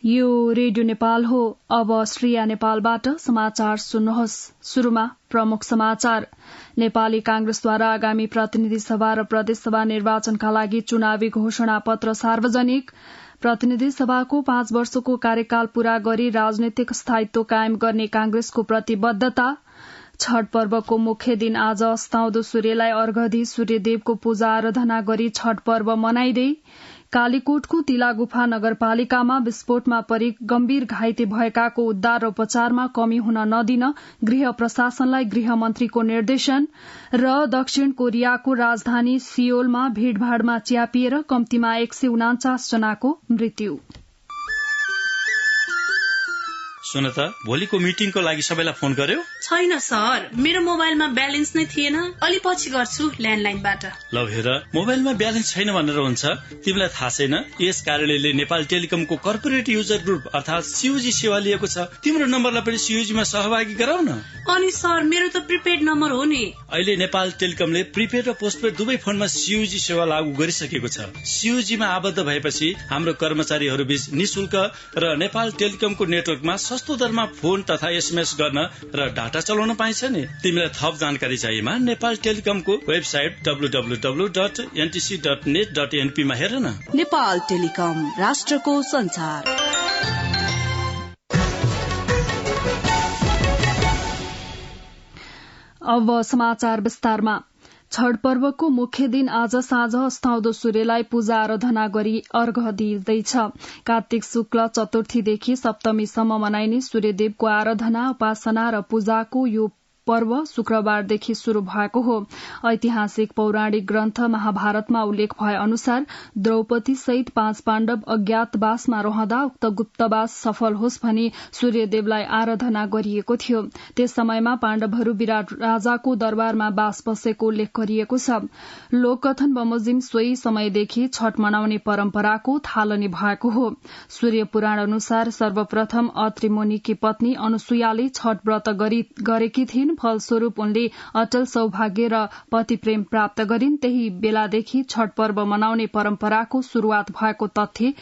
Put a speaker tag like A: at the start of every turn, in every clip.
A: यो रेडियो नेपाल हो। अब श्रेया नेपालबाट समाचार सुन्नुहोस्। शुरूमा प्रमुख समाचार। नेपाली कांग्रेसद्वारा आगामी प्रतिनिधि सभा र प्रदेशसभा निर्वाचनका लागि चुनावी घोषणा पत्र सार्वजनिक। प्रतिनिधि सभाको 5 वर्षको कार्यकाल पूरा गरी राजनैतिक स्थायित्व कायम गर्ने कांग्रेसको प्रतिबद्धता। छठ पर्वको मुख्य दिन आज अस्ताउँदो सूर्यलाई अर्घ दिई सूर्यदेवको पूजा आराधना गरी छठ पर्व मनाइँदै। कालीकोटको तिलागुफा नगरपालिकामा विस्फोटमा परि गम्भीर घाइते भएकाको उद्धार र उपचारमा कमी हुन नदिन गृह प्रशासनलाई गृहमन्त्रीको निर्देशन। र दक्षिण कोरियाको राजधानी सियोलमा भीड़भाड़मा च्यापिएर कम्तीमा 149 जनाको मृत्यु।
B: सुन त, भोलिको मिटिङको लागि सबैलाई फोन गर्यो?
C: छैन सर, मेरो मोबाइलमा ब्यालेन्स नै थिएन। अलि पछि गर्छु ल्यान्डलाइनबाट।
B: ल हेर, मोबाइलमा ब्यालेन्स छैन भनेर हुन्छ? तिमीलाई थाहा छैन यस कार्यालयले नेपाल टेलिकमको कर्पोरेट युजर ग्रुप अर्थात सीयूजी सेवा लिएको छ। तिम्रो नम्बरलाई पनि सीयूजीमा सहभागी गराउ न।
C: अनि सर, मेरो त प्रिपेड नम्बर हो नि।
B: अहिले नेपाल टेलिकमले प्रिपेड र पोस्टपेड दुवै फोनमा सीयूजी सेवा लागू गरिसकेको छ। सीयूजीमा आबद्ध भएपछि हाम्रो कर्मचारीहरू बीच निशुल्क र नेपाल टेलिकमको नेटवर्कमा सस्तो दरमा फोन तथा एसएमएस गर्न र डाटा चलाउन पाइन्छ नि। तिमीलाई थप जानकारी चाहिएमा नेपाल टेलिकमको वेबसाइट www.ntc.net.np मा हेर न।
D: नेपाल टेलिकम, राष्ट्रको संचार।
A: अब समाचार विस्तारमा। छठ पर्वको मुख्य दिन आज साँझ अस्ताउँदो सूर्यलाई पूजा आराधना गरी अर्घ दिइँदैछ। कार्तिक शुक्ल चतुर्थीदेखि सप्तमीसम्म मनाइने सूर्यदेवको आराधना, उपासना र पूजाको यो पर्व शुक्रबारदेखि शुरू भएको हो। ऐतिहासिक पौराणिक ग्रन्थ महाभारतमा उल्लेख भए अनुसार द्रौपदी सहित 5 पाण्डव अज्ञातवासमा रहँदा उक्त गुप्तवास सफल होस् भनी सूर्यदेवलाई आराधना गरिएको थियो। त्यस समयमा पाण्डवहरू विराट राजाको दरबारमा बास बसेको उल्लेख गरिएको छ। लोककथन बमोजिम सोही समयदेखि छठ मनाउने परम्पराको थालनी भएको हो। सूर्य पुराण अनुसार सर्वप्रथम अत्रि मुनिकी पत्नी अनुसुयाले छठ व्रत गरेकी थिइन्। फलस्वरूप उनले अटल सौभाग्य र पति प्रेम प्राप्त गरिन्। त्यही बेलादेखि छठ पर्व मनाउने परम्पराको शुरूआत भएको तथ्य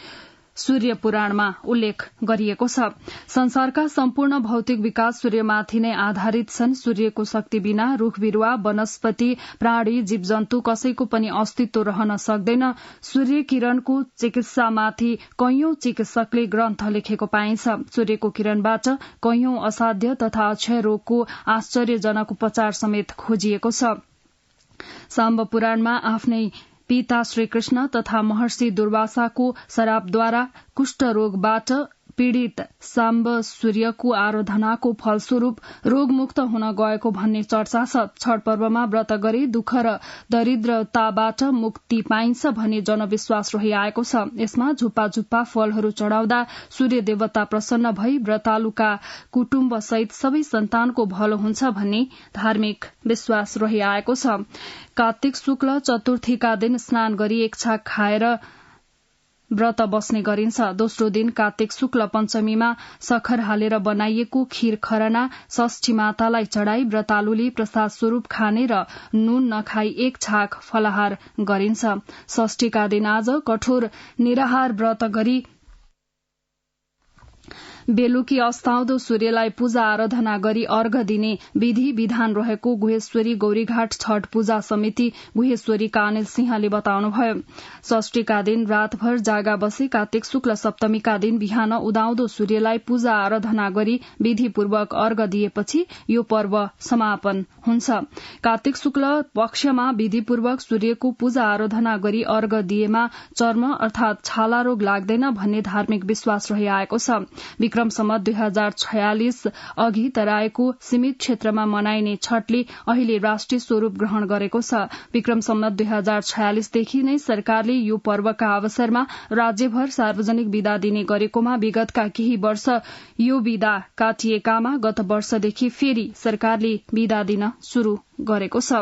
A: सूर्य पुराणमा उल्लेख गरिएको छ। संसारका सम्पूर्ण भौतिक विकास सूर्यमाथि नै आधारित छन्। सूर्यको शक्ति बिना रूख बिरूवा, वनस्पति, प्राणी, जीवजन्तु कसैको पनि अस्तित्व रहन सक्दैन। सूर्य किरणको चिकित्सामाथि कैयौं चिकित्सकले ग्रन्थ लेखेको पाइन्छ। सूर्यको किरणबाट कैयौं असाध्य तथा अक्षय रोगको आश्चर्यजनक उपचार समेत खोजिएको छ। साम्ब पुराणमा आफ्नै पिता श्रीकृष्ण तथा महर्षि दुर्वासाको श्रापद्वारा कुष्ठ रोगबाट पीड़ित साम्ब सूर्यको आराधनाको फलस्वरूप रोगमुक्त हुन गएको भन्ने चर्चा छ। छठ पर्वमा व्रत गरी दुःख र दरिद्रताबाट मुक्ति पाइन्छ भन्ने जनविश्वास रहिआएको छ। यसमा झुप्पा झुप्पा फलहरू चढ़ाउँदा सूर्य देवता प्रसन्न भई व्रतालुका कुटुम्ब सहित सबै सन्तानको भलो हुन्छ भन्ने धार्मिक विश्वास रहिआएको छ। कार्तिक शुक्ल चतुर्थीका दिन स्नान गरी एक छाक खाएर व्रत बस्ने गरिन्छ। दोस्रो दिन कार्तिक शुक्ल पञ्चमीमा सखर हालेर बनाइएको खीर खरना षष्ठी मातालाई चढ़ाई व्रतालुले प्रसाद स्वरूप खाने र नुन नखाई एक छाक फलाहार गरिन्छ। षष्ठीका दिन आज कठोर निराहार व्रत गरी बेलुकी अस्ताउँदो सूर्यलाई पूजा आराधना गरी अर्घ दिने विधि विधान रहेको गुहेश्वरी गौरीघाट छठ पूजा समिति गुहेश्वरीका अनिल सिंहले बताउनुभयो। षष्ठीका दिन रातभर जागा बसी कार्तिक शुक्ल सप्तमीका दिन बिहान उदाउँदो सूर्यलाई पूजा आराधना गरी विधिपूर्वक अर्घ दिएपछि यो पर्व समापन हुन्छ। कार्तिक शुक्ल पक्षमा विधिपूर्वक सूर्यको पूजा आराधना गरी अर्घ दिएमा चर्म अर्थात छाला रोग लाग्दैन भन्ने धार्मिक विश्वास रहिआएको छ। विक्रम सम्वत 2046 अघि तराईको सीमित क्षेत्रमा मनाइने छठले अहिले राष्ट्रिय स्वरूप ग्रहण गरेको छ। विक्रम सम्वत 2046 देखि नै सरकारले यो पर्वका अवसरमा राज्यभर सार्वजनिक बिदा दिने गरेकोमा विगतका केही वर्ष यो बिदा काटिएकामा गत वर्षदेखि फेरि सरकारले बिदा दिन शुरू गरेको छ।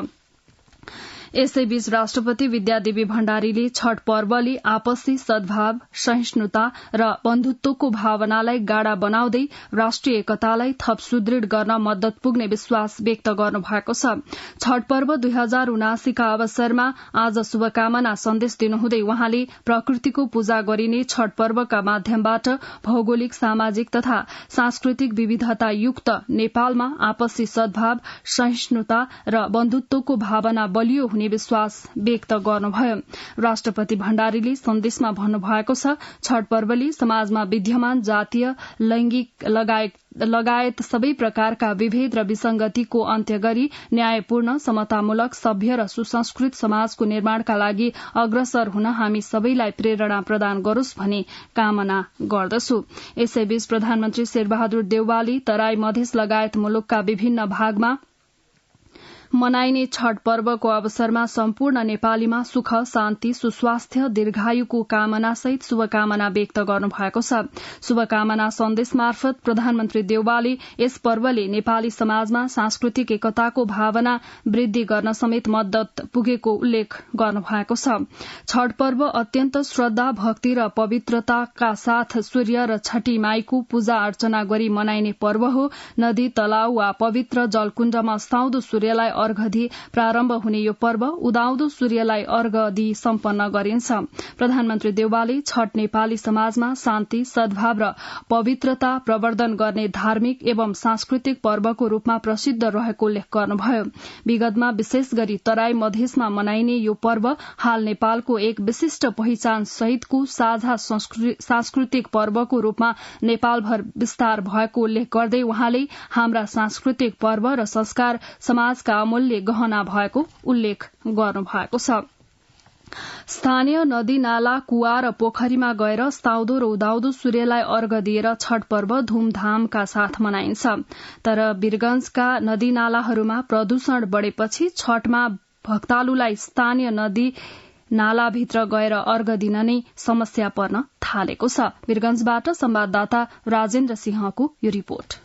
A: यसैबीच राष्ट्रपति विद्यादेवी भण्डारीले छठ पर्वले आपसी सद्भाव, सहिष्णुता र बन्धुत्वको भावनालाई गाढ़ा बनाउँदै राष्ट्रिय एकतालाई थप सुदृढ़ गर्न मद्दत पुग्ने विश्वास व्यक्त गर्नु भएको छ। छठ पर्व 2079 का अवसरमा आज शुभकामना सन्देश दिनुहुँदै उहाँले प्रकृतिको पूजा गरिने छठ पर्वका माध्यमबाट भौगोलिक, सामाजिक तथा सांस्कृतिक विविधता युक्त नेपालमा आपसी सद्भाव, सहिष्णुता र बन्धुत्वको भावना बलियो हुने विश्वास व्यक्त गर्नुभयो। राष्ट्रपति भण्डारीले सन्देशमा भन्नुभएको छ, छठ पर्वले समाजमा विद्यमान जातीय, लैंगिक लगायत सबै प्रकारका विभेद र विसंगतिको अन्त्य गरी न्यायपूर्ण, समतामूलक, सभ्य र सुसंस्कृत समाजको निर्माणका लागि अग्रसर हुन हामी सबैलाई प्रेरणा प्रदान गरोस् भनी कामना गर्दछु। यसैबीच प्रधानमन्त्री शेरबहादुर देउवाले तराई, मधेस लगायत मुलुकका विभिन्न भागमा मनाइने छठ पर्वको अवसरमा सम्पूर्ण नेपालीमा सुख, शान्ति, सुस्वास्थ्य, दीर्घायुको कामनासहित शुभकामना व्यक्त गर्नुभएको छ। शुभकामना सन्देश मार्फत प्रधानमन्त्री देउवाले यस पर्वले नेपाली समाजमा सांस्कृतिक एकताको भावना वृद्धि गर्न समेत मद्दत पुगेको उल्लेख गर्नुभएको छ। छठ पर्व अत्यन्त श्रद्धा, भक्ति र पवित्रताका साथ सूर्य र छठी माईको पूजा अर्चना गरी मनाइने पर्व हो। नदी, तलाउ वा पवित्र जलकुण्डमा अस्ताउँदो सूर्यलाई अर्घ दिई प्रारम्भ हुने यो पर्व उदाउँदो सूर्यलाई अर्घ दिई सम्पन्न गरिन्छ। प्रधानमन्त्री देउवाले छठ नेपाली समाजमा शान्ति, सद्भाव र पवित्रता प्रवर्धन गर्ने धार्मिक एवं सांस्कृतिक पर्वको रूपमा प्रसिद्ध रहेको उल्लेख गर्नुभयो। विगतमा विशेष गरी तराई, मधेसमा मनाइने यो पर्व हाल नेपालको एक विशिष्ट पहिचान सहितको साझा सांस्कृतिक पर्वको रूपमा नेपालभर विस्तार भएको उल्लेख गर्दै उहाँले हाम्रा सांस्कृतिक पर्व र संस्कार समाजका अमूल्य गहना भएको उल्लेख गर्नुभएको छ। स्थानीय नदी, नाला, कुवा र पोखरीमा गएर अस्ताउँदो र उदाउँदो सूर्यलाई अर्घ दिएर छठ पर्व धूमधामका साथ मनाइन्छ। तर वीरगंजका नदी नालाहरूमा प्रदूषण बढ़ेपछि छठमा भक्तालुलाई स्थानीय नदी नालाभित्र गएर अर्घ दिन नै समस्या पर्न थालेको छ। वीरगंजबाट संवाददाता राजेन्द्र सिंहको यो रिपोर्ट।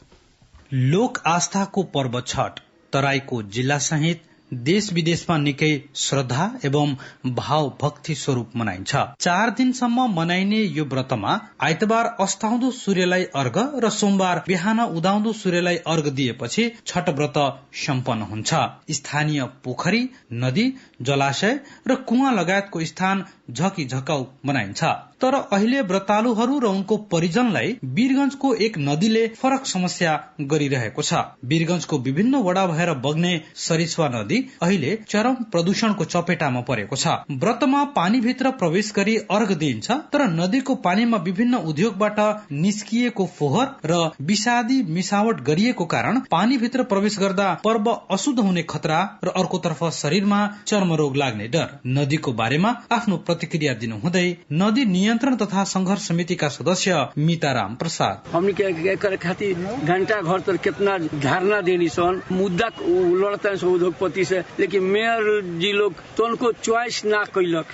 E: लोक आस्थाको पर्व छठ तराईको जिल्ला सहित देश विदेशमा निकै श्रद्धा एवं भाव भक्ति स्वरूप मनाइन्छ। 4 दिनसम्म मनाइने यो व्रतमा आइतबार अस्ताउँदो सूर्यलाई अर्घ र सोमबार बिहान उदाउँदो सूर्यलाई अर्घ दिएपछि छठ व्रत सम्पन्न हुन्छ। स्थानीय पोखरी, नदी, जलाशय र कुवा लगायतको स्थान झकिझकाउ बनाइन्छ। तर अहिले व्रतालुहरू र उनको परिजनलाई वीरगंजको एक नदीले फरक समस्या गरिरहेको छ। वीरगंजको विभिन्न वडा भएर बग्ने सरिस्वा नदी अहिले चरम प्रदूषणको चपेटामा परेको छ। व्रतमा पानीभित्र प्रवेश गरी अर्घ दिइन्छ, तर नदीको पानीमा विभिन्न उद्योगबाट निस्किएको फोहोर र विषादी मिसावट गरिएको कारण पानीभित्र प्रवेश गर्दा पर्व अशुद्ध हुने खतरा र अर्कोतर्फ शरीरमा चर्मरोग लाग्ने डर। नदीको बारेमा आफ्नो प्रतिक्रिया दिनुहुँदै नदी नियन्त्रण तथा संघर्ष समितिका सदस्य मिताराम प्रसाद,
F: हमने के खातिर घंटा घर तर कितना धारणा देनी सन, मुद्दा लड़ते हैं उद्योगपति से, लेकिन मेयर जी लोग तो उनको चॉइस ना कैलक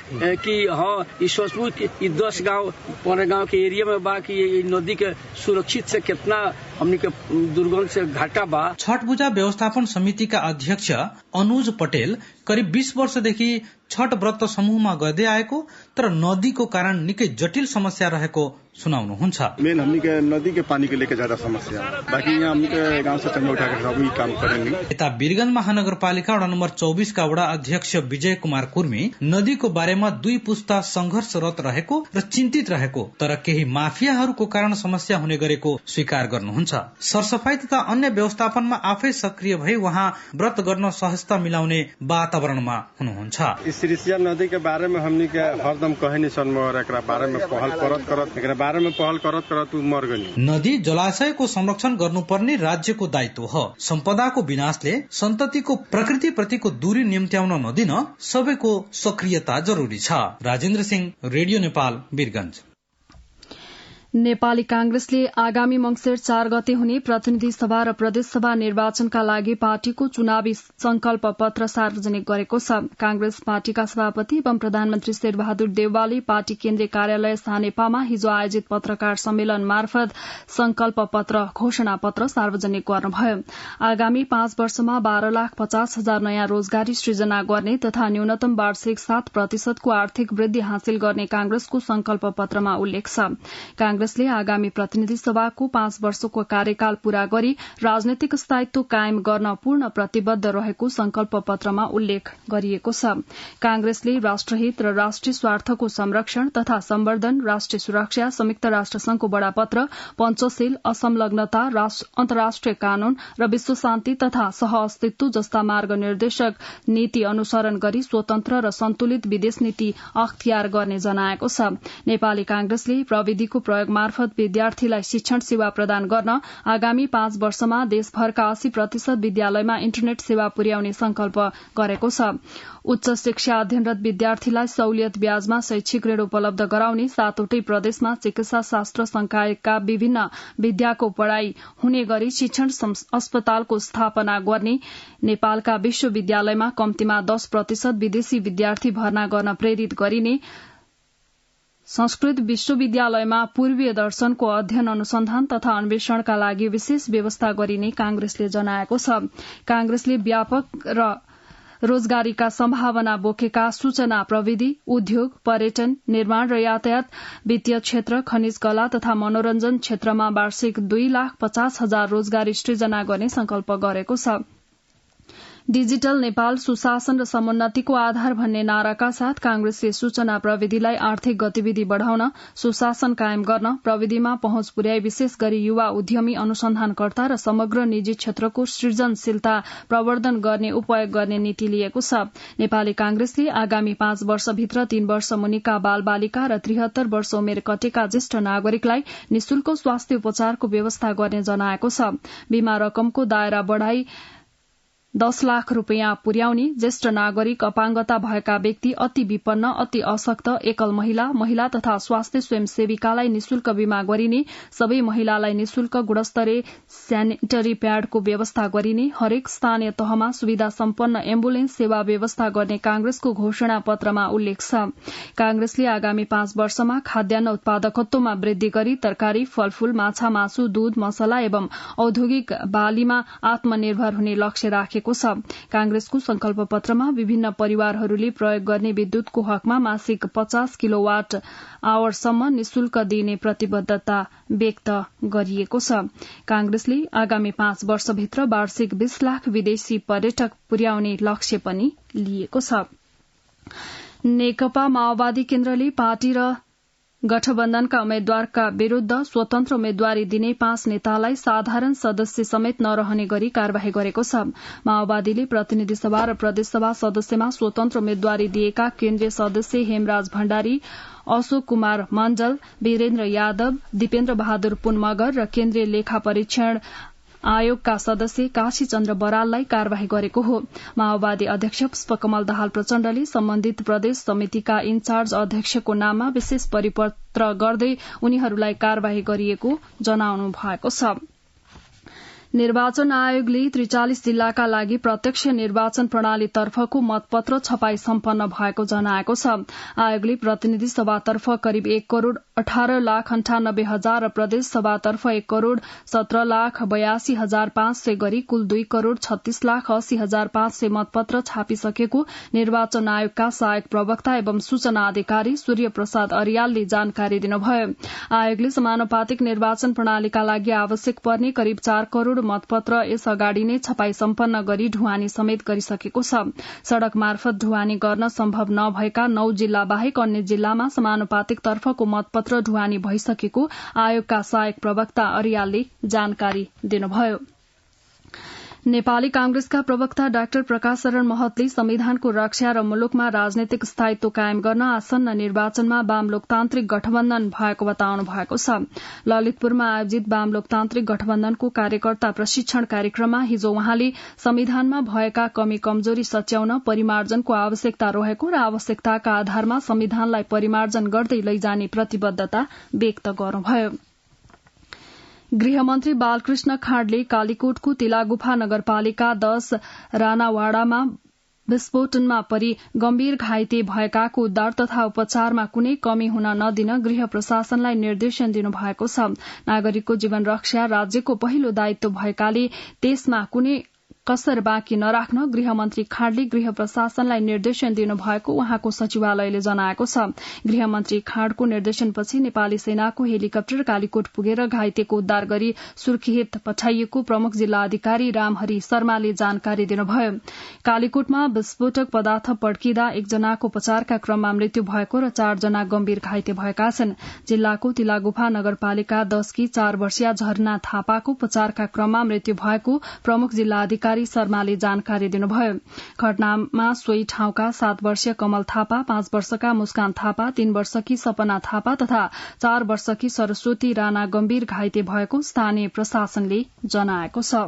F: कि हाँ सोचबू 10 गाँव 15 गाँव के एरिया में बा कि नदी के सुरक्षित से कितना हमने के दुर्गंध से घाटा बा।
E: छठ पूजा व्यवस्थापन समितिका अध्यक्ष अनुज पटेल करिब 20 वर्षदेखि छठ व्रत समूहमा गर्दै आएको तर नदीको कारण निकै जटिल समस्या रहेको सुनाउनुहुन्छ।
G: मेन हमनी के नदी के पानी के लेके ज्यादा समस्या, बाकी यहाँ हमनी के गांव से चंदा उठा कर सभी काम करेंगे।
E: यता वीरगंज महानगरपालिका वडा नम्बर 24 का वडा अध्यक्ष विजय कुमार कुर्मी नदीको बारेमा 2 पुस्ता संघर्षरत रहेको र चिन्तित रहेको तर केही माफियाहरूको कारण समस्या हुने गरेको स्वीकार गर्नुहुन्छ। सरसफाई तथा अन्य व्यवस्थापनमा आफै सक्रिय भई वहाँ व्रत गर्न सहजता मिलाउने वातावरणमा हुनुहुन्छ।
G: सिरिसिया नदी के बारे में हमनी के हरदम कहे नहीं सन, मगर एकरा बारे में पहल करत मर गई।
E: नदी जलाशयको संरक्षण गर्नुपर्ने राज्यको दायित्व हो। सम्पदाको विनाशले सन्ततिको प्रकृति प्रतिको दूरी निम्त्याउन नदिन सबैको सक्रियता जरुरी छ। राजेन्द्र सिंह, रेडियो नेपाल, वीरगंज।
A: नेपाली कांग्रेसले आगामी मंसिर 4 गते हुने प्रतिनिधि सभा र प्रदेशसभा निर्वाचनका लागि पार्टीको चुनावी संकल्प पत्र सार्वजनिक गरेको छ। कांग्रेस पार्टीका सभापति एवं प्रधानमन्त्री शेरबहादुर देउवाले पार्टी केन्द्रीय कार्यालय सानेपामा हिजो आयोजित पत्रकार सम्मेलन मार्फत संकल्प पत्र घोषणा पत्र सार्वजनिक गर्नुभयो। आगामी 5 वर्षमा 12,50,000 नयाँ रोजगारी सृजना गर्ने तथा न्यूनतम वार्षिक 7% को आर्थिक वृद्धि हासिल गर्ने कांग्रेसको संकल्प पत्रमा उल्लेख छ। कांग्रेसले आगामी प्रतिनिधि सभाको 5 वर्षको कार्यकाल पूरा गरी राजनैतिक स्थायित्व कायम गर्न पूर्ण प्रतिबद्ध रहेको संकल्प पत्रमा उल्लेख गरिएको छ। कांग्रेसले राष्ट्रहित र राष्ट्रिय स्वार्थको संरक्षण तथा सम्वर्धन, राष्ट्रिय सुरक्षा, संयुक्त राष्ट्र संघको बडापत्र, पञ्चशील, असंलग्नता, अन्तर्राष्ट्रिय कानून र विश्व शान्ति तथा सह अस्तित्व जस्ता मार्ग निर्देशक नीति अनुसरण गरी स्वतन्त्र र सन्तुलित विदेश नीति अख्तियार गर्ने जनाएको छ। नेपाली कांग्रेसले प्रविधिको प्रयोग मार्फत विद्यार्थीलाई शिक्षण सेवा प्रदान गर्न आगामी 5 वर्षमा देशभरका 80% विद्यालयमा इन्टरनेट सेवा पुर्याउने संकल्प गरेको छ। उच्च शिक्षा अध्ययनरत विद्यार्थीलाई सहुलियत ब्याजमा शैक्षिक ऋण उपलब्ध गराउने, 7वटै प्रदेशमा चिकित्सा शास्त्र संकायका विभिन्न विद्याको पढ़ाई हुने गरी शिक्षण अस्पतालको स्थापना गर्ने, नेपालका विश्वविद्यालयमा कम्तीमा 10% विदेशी विद्यार्थी भर्ना गर्न प्रेरित गरिने, संस्कृत विश्वविद्यालयमा पूर्वीय दर्शनको अध्ययन अनुसन्धान तथा अन्वेषणका लागि विशेष व्यवस्था गरिने कांग्रेसले जनाएको छ। कांग्रेसले व्यापक र रोजगारीका सम्भावना बोकेका सूचना प्रविधि, उद्योग, पर्यटन, निर्माण र यातायात, वित्तीय क्षेत्र, खनिज कला तथा मनोरञ्जन क्षेत्रमा वार्षिक 2,50,000 रोजगारी सृजना गर्ने संकल्प गरेको छ। डिजिटल नेपाल सुशासन र समुन्नतिको आधार भन्ने नाराका साथ कांग्रेसले सूचना प्रविधिलाई आर्थिक गतिविधि बढ़ाउन, सुशासन कायम गर्न, प्रविधिमा पहुँच पुर्याई विशेष गरी युवा उद्यमी, अनुसन्धानकर्ता र समग्र निजी क्षेत्रको सृजनशीलता प्रवर्धन गर्ने उपयोग गर्ने नीति लिएको छ। नेपाली कांग्रेसले आगामी 5 वर्षभित्र 3 वर्ष मुनिका बाल बालिका र 73 वर्ष उमेर कटेका ज्येष्ठ नागरिकलाई निशुल्क स्वास्थ्य उपचारको व्यवस्था गर्ने जनाएको छ। बीमा रकमको दायरा बढ़ाई 10 लाख रूपियाँ पुर्याउने, ज्येष्ठ नागरिक, अपाङ्गता भएका व्यक्ति, अति विपन्न, अति अशक्त, एकल महिला तथा स्वास्थ्य स्वयंसेविकालाई निशुल्क बीमा गरिने, सबै महिलालाई निशुल्क गुणस्तरीय स्यानिटरी प्याडको व्यवस्था गरिने, हरेक स्थानीय तहमा सुविधा सम्पन्न एम्बुलेन्स सेवा व्यवस्था गर्ने कांग्रेसको घोषणा पत्रमा उल्लेख छ। कांग्रेसले आगामी 5 वर्षमा खाद्यान्न उत्पादकत्वमा वृद्धि गरी तरकारी, फलफूल, माछा, मासु, दूध, मसला एवं औद्योगिक बालीमा आत्मनिर्भर हुने लक्ष्य राखे कांग्रेसको संकल्प पत्रमा विभिन्न परिवारहरूले प्रयोग गर्ने विद्युतको हकमा मासिक 50 किलोवाट आवरसम्म निशुल्क दिने प्रतिबद्धता व्यक्त गरिएको छ। कांग्रेसले आगामी 5 वर्षभित्र वार्षिक 20 लाख विदेशी पर्यटक पुर्याउने लक्ष्य पनि लिएको छ। नेकपा माओवादी केन्द्रले पार्टी र गठबन्धनका उम्मेद्वारका विरूद्ध स्वतन्त्र उम्मेद्वारी दिने 5 नेतालाई साधारण सदस्य समेत नरहने गरी कार्यवाही गरेको छ। माओवादीले प्रतिनिधि सभा र प्रदेशसभा सदस्यमा स्वतन्त्र उम्मेद्वारी दिएका केन्द्रीय सदस्य हेमराज भण्डारी, अशोक कुमार मण्डल, वीरेन्द्र यादव, दिपेन्द्र बहादुर पुन मगर र केन्द्रीय लेखा परीक्षण आयोगका सदस्य काशी चन्द्र बराललाई कार्यवाही गरेको हो। माओवादी अध्यक्ष पुष्पकमल दाहाल प्रचण्डले सम्बन्धित प्रदेश समितिका इन्चार्ज अध्यक्षको नाममा विशेष परिपत्र गर्दै उनीहरूलाई कार्यवाही गरिएको जनाउनु भएको छ। निर्वाचन आयोगले 43 जिल्लाका लागि प्रत्यक्ष निर्वाचन प्रणालीतर्फको मतपत्र छपाई सम्पन्न भएको जनाएको छ। आयोगले प्रतिनिधि सभातर्फ करिब 1,18,98,000 र प्रदेश सभातर्फ 1,17,82,500 गरी कुल 2,36,80,500 मतपत्र छापिसकेको निर्वाचन आयोगका सहायक प्रवक्ता एवं सूचना अधिकारी सूर्य प्रसाद अरियालले जानकारी दिनुभयो। आयोगले समानुपातिक निर्वाचन प्रणालीका लागि आवश्यक पर्ने करिब 4 करोड़ मतपत्र यस अगाडि नै छपाई सम्पन्न गरी ढुवानी समेत गरिसकेको छ। सड़क मार्फत ढुवानी गर्न सम्भव नभएका 9 जिल्ला बाहेक अन्य जिल्लामा समानुपातिक तर्फको मतपत्र ढुवानी भइसकेको आयोगका सहायक प्रवक्ता अरियालले जानकारी दिनुभयो। नेपाली कांग्रेसका प्रवक्ता डाक्टर प्रकाश शरण महतले संविधानको रक्षा र मुलुकमा राजनैतिक स्थायित्व कायम गर्न आसन्न निर्वाचनमा वाम लोकतान्त्रिक गठबन्धन भएको बताउनु भएको छ। ललितपुरमा आयोजित वाम लोकतान्त्रिक गठबन्धनको कार्यकर्ता प्रशिक्षण कार्यक्रममा हिजो उहाँले संविधानमा भएका कमी कमजोरी सच्याउन परिमार्जनको आवश्यकता रहेको र आवश्यकताका आधारमा संविधानलाई परिमार्जन गर्दै लैजाने प्रतिबद्धता व्यक्त गर्नुभयो। गृहमन्त्री बालकृष्ण खाँडले कालीकोटको तिलागुफा नगरपालिका 10 रानावाडामा विस्फोटनमा परि गम्भीर घाइते भएकाको उद्धार तथा उपचारमा कुनै कमी हुन नदिन गृह प्रशासनलाई निर्देशन दिनुभएको छ। नागरिकको जीवन रक्षा राज्यको पहिलो दायित्व भएकाले त्यसमा कुनै कसर बाँकी नराख्न गृहमन्त्री खाँडले गृह प्रशासनलाई निर्देशन दिनुभएको उहाँको सचिवालयले जनाएको छ। गृहमन्त्री खाँडको निर्देशनपछि नेपाली सेनाको हेलिकप्टर कालीकोट पुगेर घाइतेको उद्धार गरी सुर्खेत पठाइएको प्रमुख जिल्ला अधिकारी रामहरि शर्माले जानकारी दिनुभयो। कालीकोटमा विस्फोटक पदार्थ पड्किँदा एकजनाको उपचारका क्रममा मृत्यु भएको र 4 जना गम्भीर घाइते भएका छन्। जिल्लाको तिलागुफा नगरपालिका 10 की 4 वर्षीय झरना थापाको उपचारका क्रममा मृत्यु भएको प्रमुख जिल्ला अधिकारी शर्माले जानकारी दिनुभयो। घटनामा सोही ठाउँका 7 वर्षीय कमल थापा, 5 वर्षका मुस्कान थापा, 3 वर्षकी सपना थापा तथा 4 वर्षकी सरस्वती राणा गम्भीर घाइते भएको स्थानीय प्रशासनले जनाएको छ।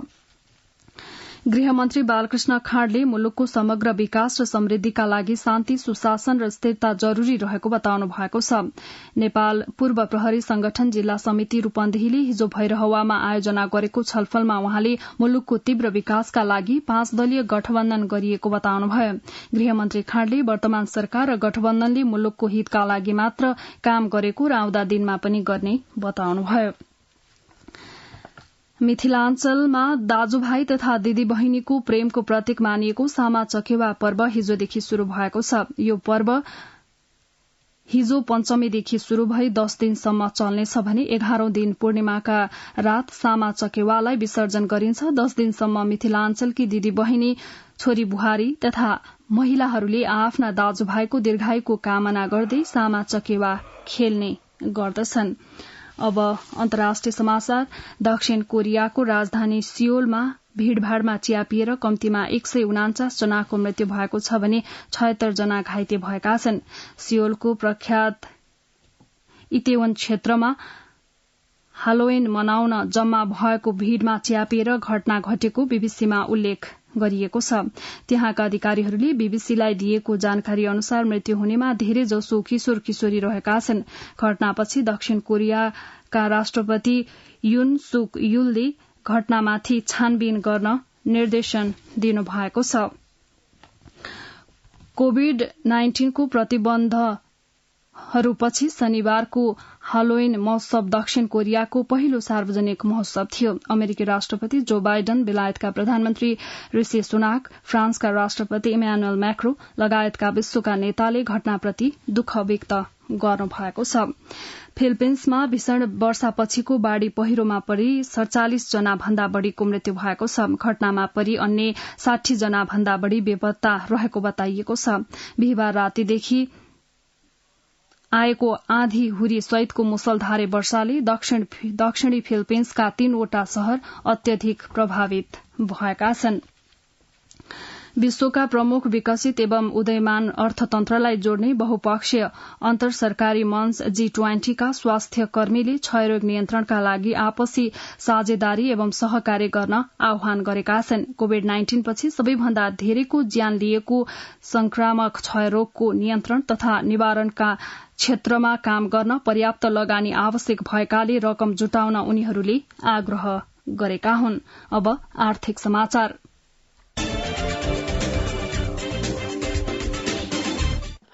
A: गृहमन्त्री बालकृष्ण खाँडले मुलुकको समग्र विकास र समृद्धिका लागि शान्ति, सुशासन र स्थिरता जरूरी रहेको बताउनु भएको छ। नेपाल पूर्व प्रहरी संगठन जिल्ला समिति रूपन्देहीले हिजो भैरहवामा आयोजना गरेको छलफलमा उहाँले मुलुकको तीव्र विकासका लागि 5 दलीय गठबन्धन गरिएको बताउनुभयो। गृहमन्त्री खाँडले वर्तमान सरकार र गठबन्धनले मुलुकको हितका लागि मात्र काम गरेको र आउँदा दिनमा पनि गर्ने बताउनुभयो। मिथिलाञ्चलमा दाजुभाइ तथा दिदी बहिनीको प्रेमको प्रतीक मानिएको सामा चकेवा पर्व हिजोदेखि शुरू भएको छ। यो पर्व हिजो पञ्चमीदेखि शुरू भई 10 दिनसम्म चल्नेछ भने 11औं दिन पूर्णिमाका रात सामा चकेवालाई विसर्जन गरिन्छ। 10 दिनसम्म मिथिलाञ्चलकी दिदी बहिनी, छोरी बुहारी तथा महिलाहरूले आफ्ना दाजुभाइको दीर्घायुको कामना गर्दै सामा चकेवा खेल्ने गर्दछन्। अब अन्तर्राष्ट्रिय समाचार। दक्षिण कोरियाको राजधानी सियोलमा भीड़भाड़मा च्यापिएर कम्तीमा 149 जनाको मृत्यु भएको छ भने 76 जना घाइते भएका छन्। सियोलको प्रख्यात इतेवन क्षेत्रमा हालोविन मनाउन जम्मा भएको भीड़मा च्यापिएर घटना घटेको बीबीसीमा उल्लेख गरिएको छ। त्यहाँका अधिकारीहरूले बीबीसीलाई दिएको जानकारी अनुसार मृत्यु हुनेमा धेरै जसो किशोर किशोरी रहेका छन्। घटनापछि दक्षिण कोरियाका राष्ट्रपति युन सुक युलले घटनामाथि छानबिन गर्न निर्देशन दिनुभएको छ। कोभिड-19 को प्रतिबन्धहरूपछि शनिबारको हालोविन महोत्सव दक्षिण कोरियाको पहिलो सार्वजनिक महोत्सव थियो। अमेरिकी राष्ट्रपति जो बाइडन, बेलायतका प्रधानमन्त्री ऋषि सुनाक, फ्रान्सका राष्ट्रपति इमानुएल मैक्रो लगायतका विश्वका नेताले घटनाप्रति दुःख व्यक्त गर्नुभएको छ। फिलिपिन्समा भीषण वर्षापछिको बाढ़ी पहिरोमा परि 47 जना भन्दा बढ़ीको मृत्यु भएको छ। घटनामा परि अन्य 60 जना भन्दा बढ़ी बेपत्ता रहेको बताइएको छ। बिहिबार रातिदेखि आएको आँधी हुरी सहितको मुसलधारे वर्षाले दक्षिणी फिलिपिन्सका 3वटा शहर अत्यधिक प्रभावित भएका छन्। विश्वका प्रमुख विकसित एवं उदयमान अर्थतन्त्रलाई जोड्ने बहुपक्षीय अन्तर सरकारी मंच G20 का स्वास्थ्य कर्मीले क्षयरोग नियन्त्रणका लागि आपसी साझेदारी एवं सहकार्य गर्न आह्वान गरेका छन्। कोभिड-19 पछि सबैभन्दा धेरैको ज्यान लिएको संक्रामक क्षयरोगको नियन्त्रण तथा निवारणका क्षेत्रमा काम गर्न पर्याप्त लगानी आवश्यक भएकाले रकम जुटाउन उनीहरूले आग्रह गरेका हुन्। अब आर्थिक समाचार।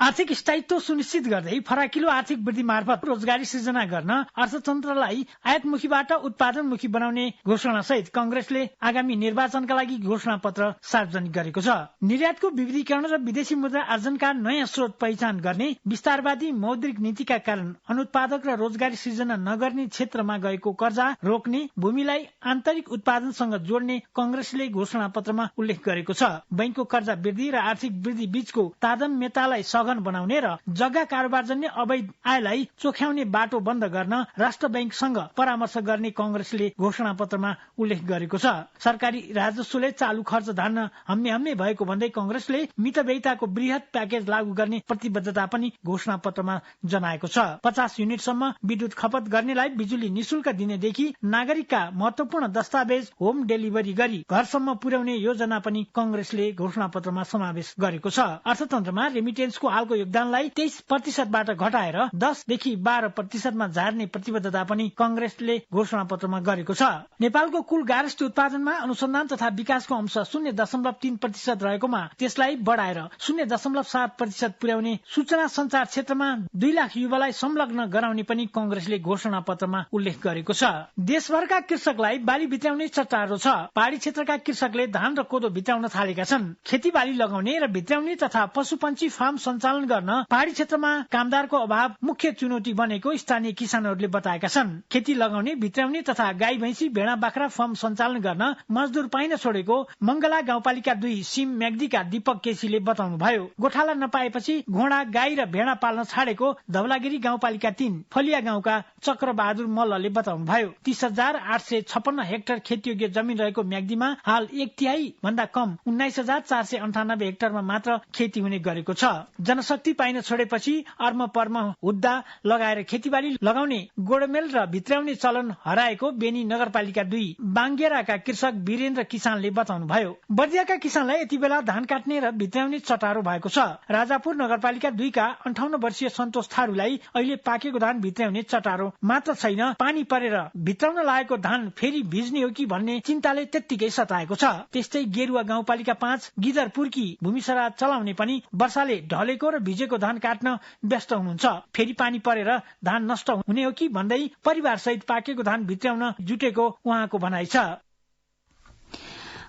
H: आर्थिक स्थायित्व सुनिश्चित गर्दै फराकिलो आर्थिक वृद्धि मार्फत रोजगारी सृजना गर्न अर्थतन्त्रलाई आयातमुखीबाट उत्पादनमुखी बनाउने घोषणा सहित कांग्रेसले आगामी निर्वाचनका लागि घोषणा पत्र सार्वजनिक गरेको छ। निर्यातको विविधीकरण र विदेशी मुद्रा आर्जनका नयाँ स्रोत पहिचान गर्ने विस्तारवादी मौद्रिक नीतिका कारण अनुत्पादक र रोजगारी सृजना नगर्ने क्षेत्रमा गएको कर्जा रोक्ने, भूमिलाई आन्तरिक उत्पादनसँग जोड्ने कांग्रेसले घोषणा पत्रमा उल्लेख गरेको छ। बैंकको कर्जा वृद्धि र आर्थिक वृद्धि बीचको तादम्यतालाई सघन बनाउने र जग्गा कारोबारजन्य अवैध आयलाई चोख्याउने बाटो बन्द गर्न राष्ट्र बैंकसँग परामर्श गर्ने कांग्रेसले घोषणा पत्रमा उल्लेख गरेको छ। सरकारी राजस्वले चालू खर्च धान्न हम्मे भएको भन्दै कांग्रेसले मितव्ययिताको वृहत प्याकेज लागू गर्ने प्रतिबद्धता पनि घोषणा पत्रमा जनाएको छ। 50 युनिटसम्म विद्युत खपत गर्नेलाई बिजुली निशुल्क दिनेदेखि नागरिकका महत्वपूर्ण दस्तावेज होम डेलिभरी गरी घरसम्म पुर्याउने योजना पनि कांग्रेसले घोषणा पत्रमा समावेश गरेको छ। अर्थतन्त्रमा रेमिटेन्सको हालको योगदानलाई 23% घटाएर 10 देखि 12% झार्ने प्रतिबद्धता पनि कांग्रेसले घोषणा पत्रमा गरेको छ। नेपालको कुल गारस्टी उत्पादनमा अनुसन्धान तथा विकासको अंश 0.3% रहेकोमा त्यसलाई बढाएर 0.7% पुर्याउने, सूचना संचार क्षेत्रमा 2 लाख युवालाई संलग्न गराउने पनि कांग्रेसले घोषणा पत्रमा उल्लेख गरेको छ। देशभरका कृषकलाई बाली भित्राउने चट्टारो छ। पहाड़ी क्षेत्रका कृषकले धान र कोदो भित्राउन थालेका छन्। खेतीबाली लगाउने र भित्राउने तथा पशुपन्छी फार्म सञ्चालन गर्न पहाड़ी क्षेत्रमा कामदारको अभाव मुख्य चुनौती बनेको स्थानीय किसानहरूले बताएका छन्। खेती लगाउने, भित्राउने तथा गाई भैंसी भेडा बाख्रा फार्म सञ्चालन गर्न मजदुर पाइन छोडेको मंगला गाउँपालिका 2 सिम म्याग्दीका दीपक केसीले बताउनुभयो। गोठाला नपाएपछि घोडा गाई र भेडा पाल्न छाडेको धवलागिरी गाउँपालिका 3 फलिया गाउँका चक्रबहादुर मल्लले बताउनुभयो। 30,856 हेक्टर खेतीयोग्य जमिन रहेको म्याग्दीमा हाल 1/3 भन्दा कम 19,498 हेक्टरमा मात्र खेती हुने गरेको छ। जनशक्ति पाइन छोडेपछि अर्म पर्म हुद्दा लगाएर खेतीबाली लगाउने, गोडमेल र भित्राउने चलन हराएको बेनी नगरपालिका 2 बाङ्गेराका कृषक वीरेन्द्र किसानले बताउनुभयो। बर्दियाका किसानलाई यति बेला धान काट्ने र भित्राउने चटारो भएको छ। राजापुर नगरपालिका 2 का 58 वर्षीय सन्तोष थारूलाई अहिले पाकेको धान भित्राउने चटारो मात्र छैन, पानी परेर भित्राउन लागेको धान फेरि भिज्ने हो कि भन्ने चिन्ताले त्यत्तिकै सताएको छ। त्यस्तै गेरुवा गाउँपालिका 5 गिदरपुरकी भूमिसरा चलाउने पनि वर्षाले ढलेको र भिजेको धान काट्न व्यस्त हुनुहुन्छ। फेरि पानी परेर धान नष्ट हुने हो कि भन्दै परिवार सहित पाकेको धान भित्राउन जुटेको उहाँको भनाइ छ।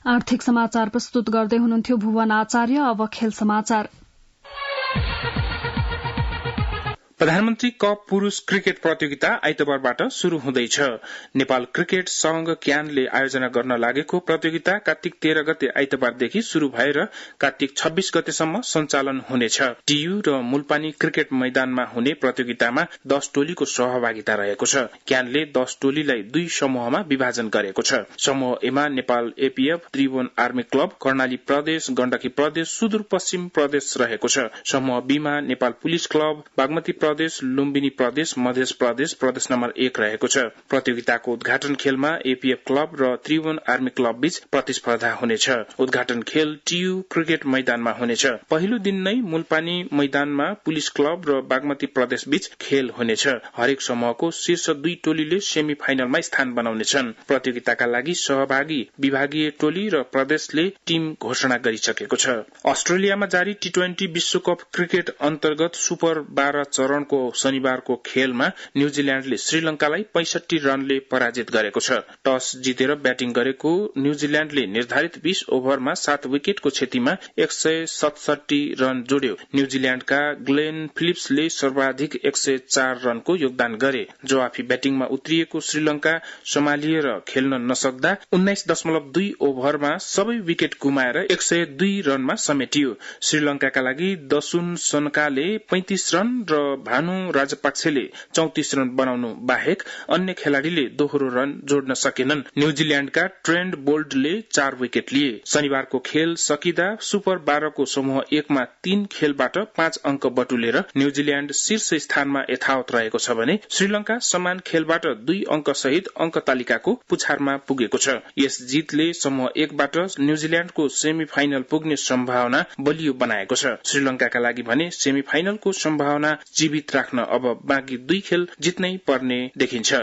A: आर्थिक समाचार प्रस्तुत गर्दै हुनुहुन्थ्यो भुवन आचार्य। अब खेल समाचार।
I: प्रधानमन्त्री कप पुरूष क्रिकेट प्रतियोगिता आइतबारबाट शुरू हुँदैछ। नेपाल क्रिकेट संघ क्यानले आयोजना गर्न लागेको प्रतियोगिता कार्तिक 13 गते आइतबारदेखि शुरू भएर कार्तिक 26 गतेसम्म सञ्चालन हुनेछ। टियु र मुलपानी क्रिकेट मैदानमा हुने प्रतियोगितामा 10 टोलीको सहभागिता रहेको छ। क्यानले 10 टोलीलाई 2 समूहमा विभाजन गरेको छ। समूह एमा Nepal APF, Tribhuvan army club, Karnali प्रदेश, गण्डकी प्रदेश, सुदूरपश्चिम प्रदेश रहेको छ। समूह बीमा नेपाल पुलिस क्लब, बागमती प्रदेश, लुम्बिनी प्रदेश, मध्य प्रदेश प्रदेश नम्बर 1 रहेको छ। प्रतियोगिताको उद्घाटन खेलमा एपीएफ क्लब र त्रिभुवन आर्मी क्लब बीच प्रतिस्पर्धा हुनेछ। उद्घाटन खेल टियु क्रिकेट मैदानमा हुनेछ। पहिलो दिन नै मुलपानी मैदानमा पुलिस क्लब र बागमती प्रदेश बीच खेल हुनेछ। हरेक समूहको शीर्ष 2 टोलीले सेमी फाइनलमा स्थान बनाउनेछन्। प्रतियोगिताका लागि सहभागी विभागीय टोली र प्रदेशले टिम घोषणा गरिसकेको छ। अस्ट्रेलियामा जारी टी20 विश्वकप क्रिकेट अन्तर्गत सुपर 12 चरण शनिबारको खेलमा न्यूजील्याण्डले श्रीलंकालाई 65 रनले पराजित गरेको छ। टस जितेर ब्याटिङ गरेको न्यूजील्याण्डले निर्धारित 20 ओभरमा 7 विकेटको क्षतिमा 167 रन जोड्यो। न्यूजील्याण्डका ग्लेन फिलिप्सले सर्वाधिक 104 रनको योगदान गरे। जवाफी ब्याटिङमा उत्रिएको श्रीलंका सम्हालिएर खेल्न नसक्दा 19.2 ओभरमा सबै विकेट गुमाएर 102 रनमा समेटियो। श्रीलंकाका लागि दसुन सनकाले 35 रन र भानु राजपाक्सेले 34 रन बनाउनु बाहेक अन्य खेलाड़ीले दोहोरो रन जोड्न सकेनन्। न्यूजील्याण्डका ट्रेन्ट बोल्टले 4 विकेट लिए। शनिबारको खेल सकिदा सुपर 12 को समूह 1 मा 3 खेलबाट 5 अंक बटुलेर न्यूजील्याण्ड शीर्ष स्थानमा यथावत रहेको छ भने श्रीलंका समान खेलबाट 2 अंक सहित अंक तालिकाको पुछारमा पुगेको छ। यस जितले समूह 1 बाट न्यूजील्याण्डको सेमी फाइनल पुग्ने सम्भावना बलियो बनाएको छ। श्रीलंकाका लागि भने सेमी फाइनलको सम्भावना जीवित राख्न अब बाँकी 2 खेल जित्नै पर्ने देखिन्छ।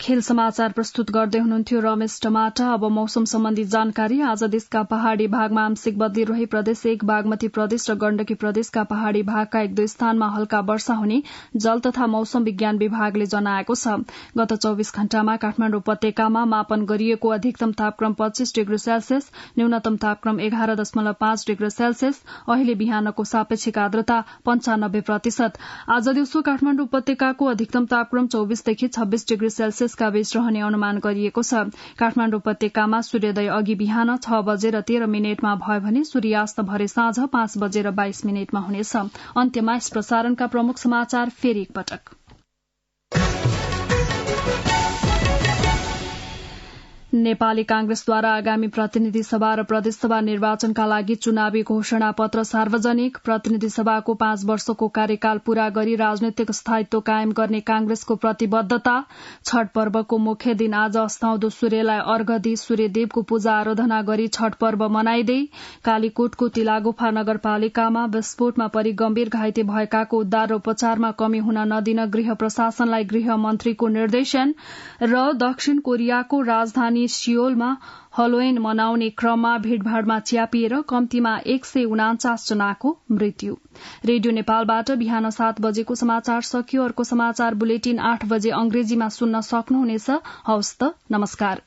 A: खेल समाचार प्रस्तुत गर्दै हुनुहुन्थ्यो रमेश टमाटा। अब मौसम सम्बन्धी जानकारी। आज देशका पहाड़ी भागमा आंशिक बदली रही प्रदेश 1, बागमती प्रदेश र गण्डकी प्रदेशका पहाड़ी भागका 1-2 स्थानमा हल्का वर्षा हुने जल तथा मौसम विज्ञान विभागले जनाएको छ। गत 24 घण्टामा काठमाडौँ उपत्यकामा मापन गरिएको अधिकतम तापक्रम 25 डिग्री सेल्सियस, न्यूनतम तापक्रम 11.5 डिग्री सेल्सियस। अहिले बिहानको सापेक्षिक आर्द्रता 95%। आज दिउँसो काठमाडौँ उपत्यकाको अधिकतम तापक्रम 24 देखि 26 डिग्री सेल्सियस सेल्सियसका बीच रहने अनुमान गरिएको छ। काठमाडौँ उपत्यकामा सूर्योदय अघि बिहान 6:13 भयो भने सूर्यास्त भरे साँझ 5:22 हुनेछ। अन्त्यमा यस प्रसारणका प्रमुख समाचार फेरि एकपटक। नेपाली कांग्रेसद्वारा आगामी प्रतिनिधि सभा र प्रदेश सभा निर्वाचनका लागि चुनावी घोषणा पत्र सार्वजनिक। प्रतिनिधि सभाको 5 वर्षको कार्यकाल पूरा गरी राजनैतिक स्थायित्व कायम गर्ने कांग्रेसको प्रतिबद्धता। छठ पर्वको मुख्य दिन आज अस्ताउँदो सूर्यलाई अर्घ दिई सूर्यदेवको पूजा आराधना गरी छठ पर्व मनाइदै। कालीकोटको तिलागुफा नगरपालिकामा विस्फोटमा परि गम्भीर घाइते भएकाको उद्धार र उपचारमा कमी हुन नदिन गृह प्रशासनलाई गृह मन्त्रीको निर्देशन। र दक्षिण कोरियाको राजधानी सियोलमा हलोवेन मनाउने क्रममा भीड़भाड़मा च्यापिएर कम्तीमा 149 जनाको मृत्यु। रेडियो नेपालबाट बिहान 7 बजेको समाचार सकियो। अर्को समाचार बुलेटिन 8 बजे अंग्रेजीमा सुन्न सक्नुहुनेछ। हवस् त, नमस्कार।